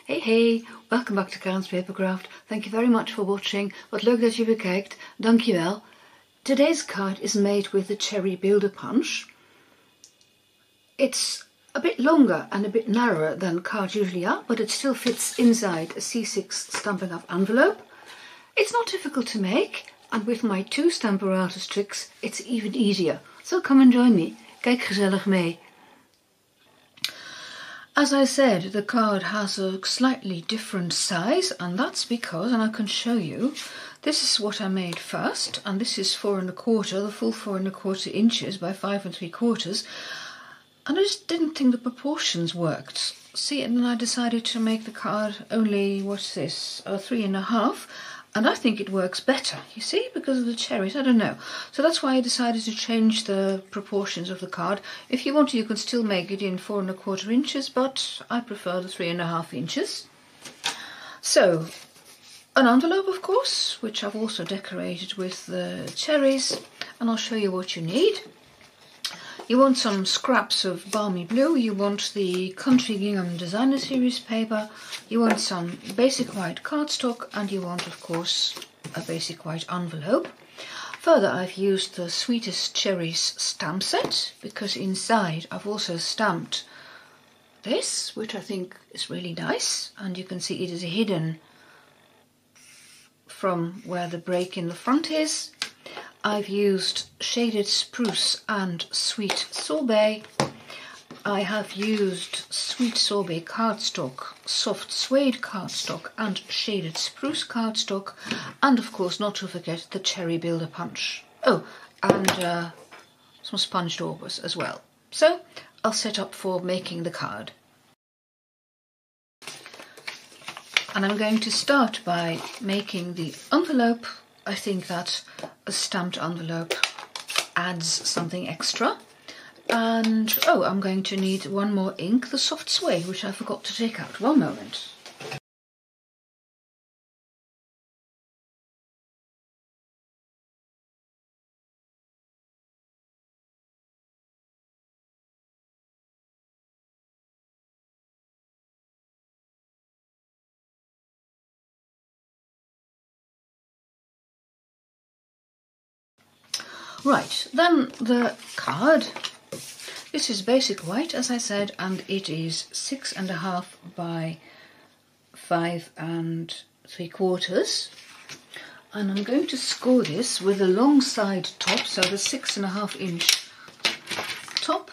Hey, welcome back to Karinspapercraft. Thank you very much for watching. Wat leuk dat je bekijkt. Dankjewel. Today's card is made with the cherry builder punch. It's a bit longer and a bit narrower than cards usually are, but it still fits inside a C6 Stampin Up envelope. It's not difficult to make, and with my 2 Stamparatus-trucjes it's even easier. So come and join me. Kijk gezellig mee. As I said, the card has a slightly different size, and that's because, and I can show you, this is what I made first, and this is 4 1/4, the full 4 1/4 inches by 5 3/4, and I just didn't think the proportions worked. See, and then I decided to make the card only, what's this, 3 1/2, and I think it works better, you see, because of the cherries, I don't know. So that's why I decided to change the proportions of the card. If you want to, you can still make it in 4 1/4 inches, but I prefer the 3 1/2 inches. So, an envelope, of course, which I've also decorated with the cherries, and I'll show you what you need. You want some scraps of balmy blue, you want the Country Gingham Designer Series paper, you want some basic white cardstock, and you want, of course, a basic white envelope. Further, I've used the Sweetest Cherries stamp set, because inside I've also stamped this, which I think is really nice, and you can see it is hidden from where the break in the front is. I've used shaded spruce and sweet sorbet. I have used sweet sorbet cardstock, soft suede cardstock, and shaded spruce cardstock, and of course not to forget the cherry builder punch. Oh, and some sponge daubers as well. So I'll set up for making the card. And I'm going to start by making the envelope. I think that a stamped envelope adds something extra. And, oh, I'm going to need one more ink, the soft suede, which I forgot to take out. One moment. Right, then the card. This is basic white, as I said, and it is 6 1/2 by 5 3/4. And I'm going to score this with a long side top, so the 6 1/2 inch top.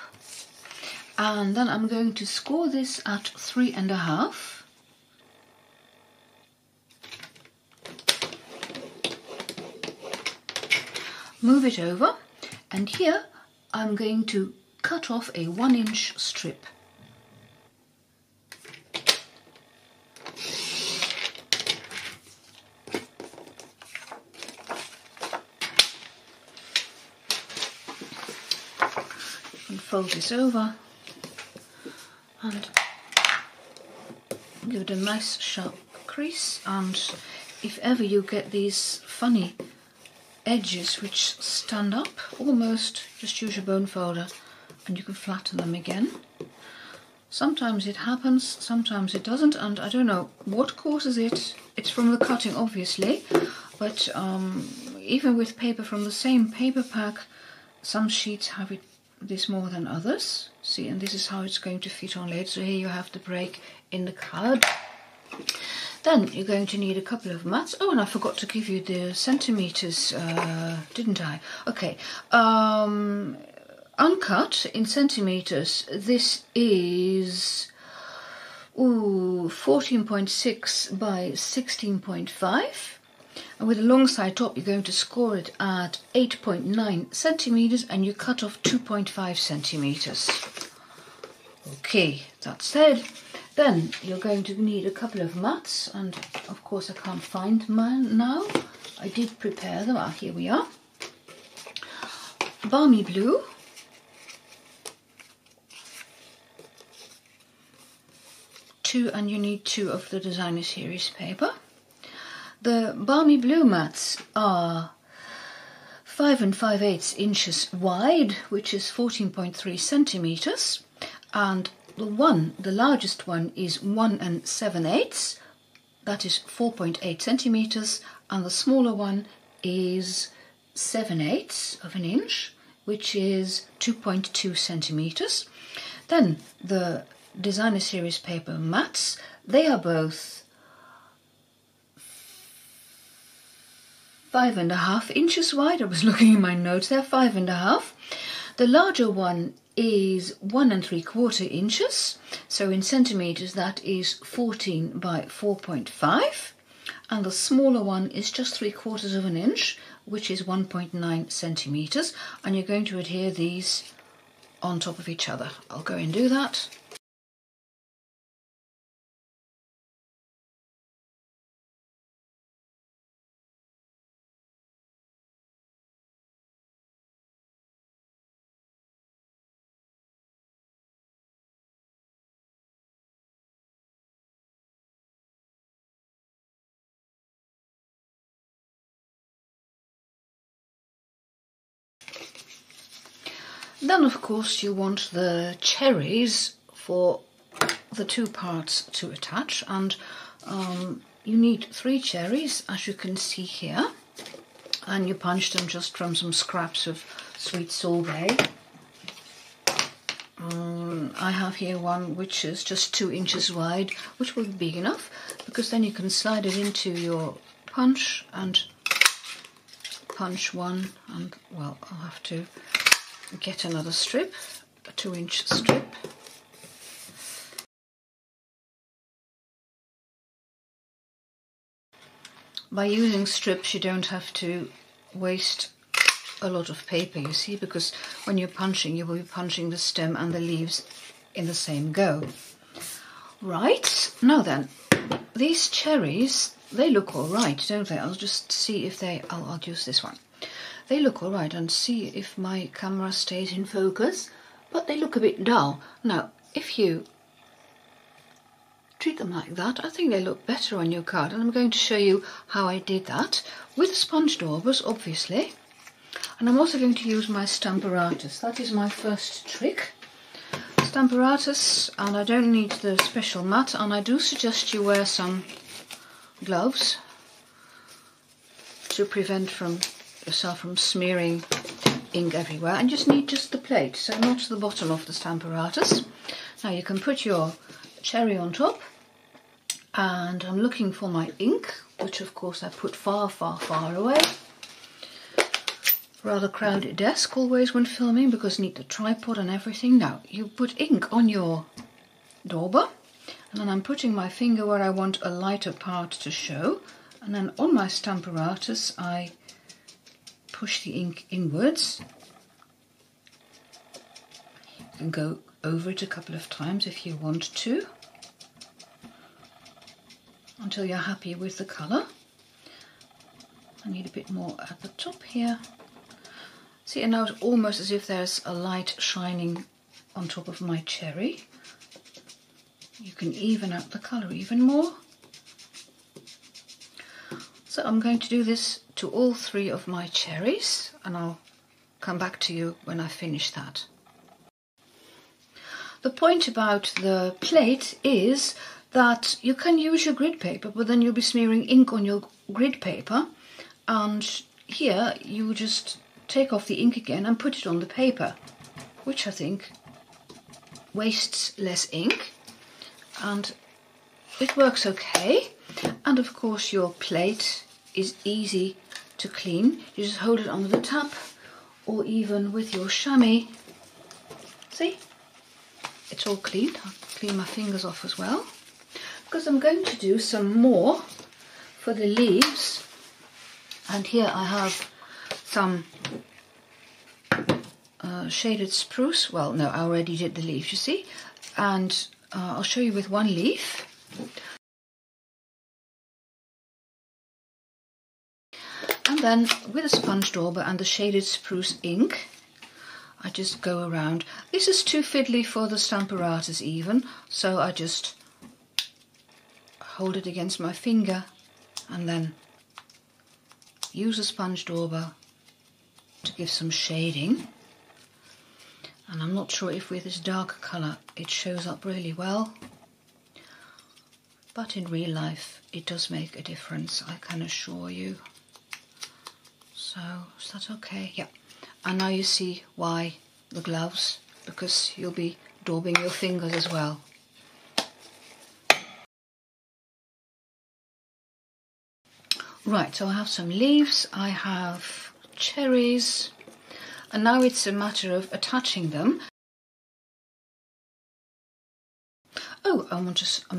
And then I'm going to score this at 3 1/2. Move it over, and here I'm going to cut off a 1 inch strip. And fold this over and give it a nice sharp crease, and if ever you get these funny edges which stand up almost, just use your bone folder and you can flatten them again. Sometimes it happens, sometimes it doesn't, and I don't know what causes it. It's from the cutting, obviously, but even with paper from the same paper pack, some sheets have this more than others. See, and this is how it's going to fit on later. So here you have the break in the card. Then you're going to need a couple of mats. Oh, and I forgot to give you the centimeters, didn't I? Okay. Uncut in centimeters, this is 14.6 by 16.5. And with a long side top, you're going to score it at 8.9 centimeters, and you cut off 2.5 centimeters. Okay, that said, then you're going to need a couple of mats, and of course I can't find mine now. I did prepare them. Ah, here we are. Balmy blue. And you need 2 of the Designer Series paper. The balmy blue mats are 5 5/8 inches wide, which is 14.3 centimeters, and the largest one is 1 7/8, that is 4.8 centimeters, and the smaller one is 7/8 of an inch, which is 2.2 centimeters. Then the designer series paper mats, they are both 5.5 inches wide. I was looking in my notes, they're 5.5. The larger one is 1 3/4 inches, so in centimeters that is 14 by 4.5, and the smaller one is just 3/4 of an inch, which is 1.9 centimeters, and you're going to adhere these on top of each other. I'll go and do that. Then of course you want the cherries for the two parts to attach, and you need 3 cherries, as you can see here, and you punch them just from some scraps of sweet sorbet. I have here one which is just 2 inches wide, which will be big enough, because then you can slide it into your punch and punch one, and well, I'll have to get another strip, a 2-inch strip. By using strips you don't have to waste a lot of paper, you see, because when you're punching you will be punching the stem and the leaves in the same go. Right, now then, these cherries, they look alright, don't they? I'll just see if they, I'll use this one. They look alright, and see if my camera stays in focus, but they look a bit dull. Now, if you treat them like that, I think they look better on your card, and I'm going to show you how I did that with sponge daubers, obviously. And I'm also going to use my Stamparatus. That is my first trick. Stamparatus, and I don't need the special mat, and I do suggest you wear some gloves to prevent yourself from smearing ink everywhere, and just need just the plate, so not the bottom of the Stamparatus. Now you can put your cherry on top, and I'm looking for my ink, which of course I put far, far, far away. Rather crowded desk always when filming, because I need the tripod and everything. Now you put ink on your dauber, and then I'm putting my finger where I want a lighter part to show, and then on my Stamparatus I push the ink inwards. You can go over it a couple of times if you want to, until you're happy with the colour. I need a bit more at the top here. See, and now it's almost as if there's a light shining on top of my cherry. You can even out the colour even more. So I'm going to do this to all 3 of my cherries, and I'll come back to you when I finish that. The point about the plate is that you can use your grid paper, but then you'll be smearing ink on your grid paper, and here you just take off the ink again and put it on the paper, which I think wastes less ink, and it works okay. And of course your plate is easy to clean. You just hold it under the tap, or even with your chamois. See? It's all clean. I'll clean my fingers off as well, because I'm going to do some more for the leaves. And here I have some shaded spruce. Well, no, I already did the leaves, you see. And I'll show you with one leaf. And then with a sponge dauber and the shaded spruce ink, I just go around. This is too fiddly for the Stamparatus even, so I just hold it against my finger and then use a sponge dauber to give some shading. And I'm not sure if with this darker colour it shows up really well. But in real life it does make a difference, I can assure you. So, is that okay? Yeah. And now you see why the gloves, because you'll be daubing your fingers as well. Right, so I have some leaves, I have cherries, and now it's a matter of attaching them. Oh, I'm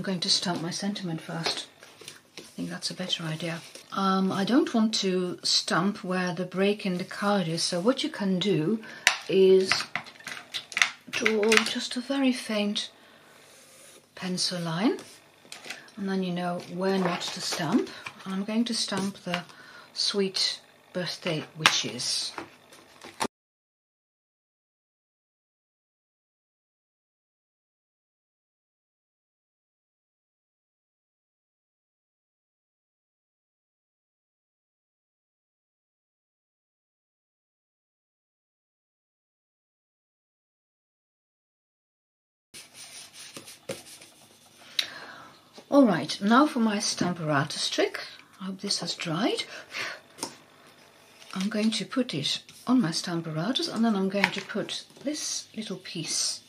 going to stamp my sentiment first. I think that's a better idea. I don't want to stamp where the break in the card is, so what you can do is draw just a very faint pencil line, and then you know where not to stamp. And I'm going to stamp the Sweet Birthday Wishes. Alright, now for my Stamparatus trick. I hope this has dried. I'm going to put it on my Stamparatus, and then I'm going to put this little piece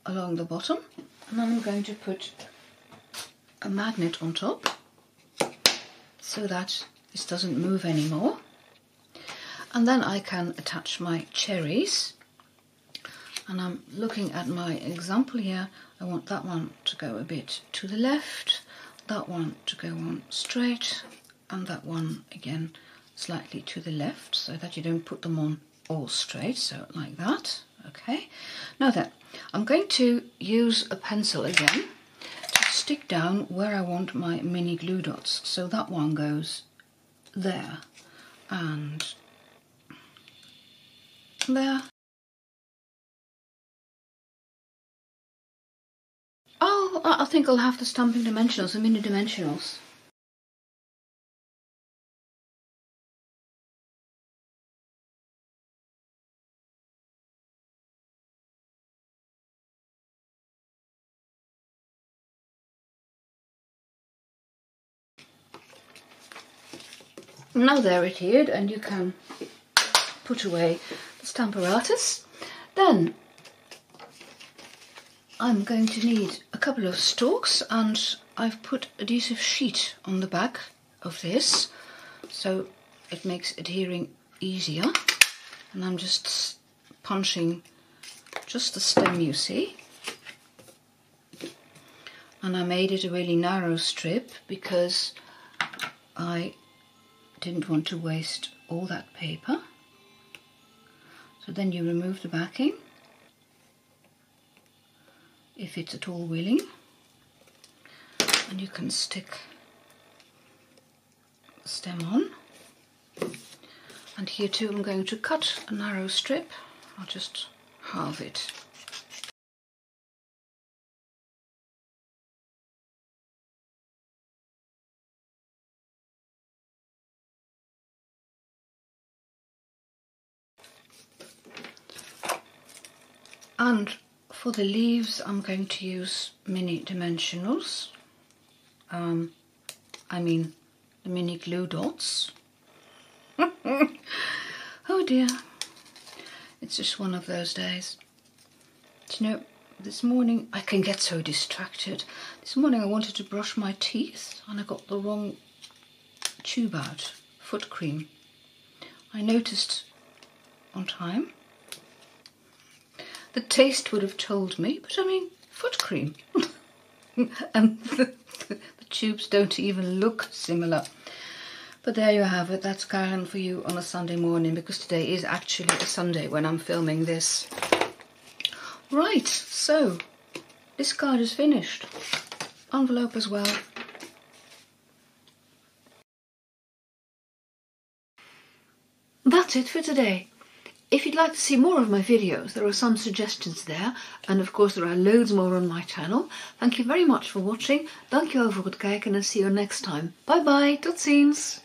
along the bottom, and then I'm going to put a magnet on top so that this doesn't move anymore. And then I can attach my cherries. And I'm looking at my example here. I want that one to go a bit to the left, that one to go on straight, and that one again slightly to the left, so that you don't put them on all straight, so like that. Okay, now then, I'm going to use a pencil again to stick down where I want my mini glue dots. So that one goes there and there. Oh, I think I'll have the stamping dimensionals, the mini dimensionals. Now there it is, and you can put away the Stamparatus. Then I'm going to need a couple of stalks, and I've put adhesive sheet on the back of this so it makes adhering easier. And I'm just punching just the stem, you see. And I made it a really narrow strip because I didn't want to waste all that paper. So then you remove the backing, if it's at all willing, and you can stick the stem on. And here too I'm going to cut a narrow strip. I'll just halve it. And for the leaves I'm going to use mini dimensionals, I mean the mini glue dots. Oh dear, it's just one of those days. Do you know, this morning I can get so distracted. This morning I wanted to brush my teeth and I got the wrong tube out, foot cream. I noticed on time. The taste would have told me, but I mean, foot cream. And the tubes don't even look similar. But there you have it, that's Karen for you on a Sunday morning, because today is actually a Sunday when I'm filming this. Right, so this card is finished. Envelope as well. That's it for today. If you'd like to see more of my videos, there are some suggestions there, and of course there are loads more on my channel. Thank you very much for watching. Dank je wel voor het kijken en see you next time. Bye bye, tot ziens!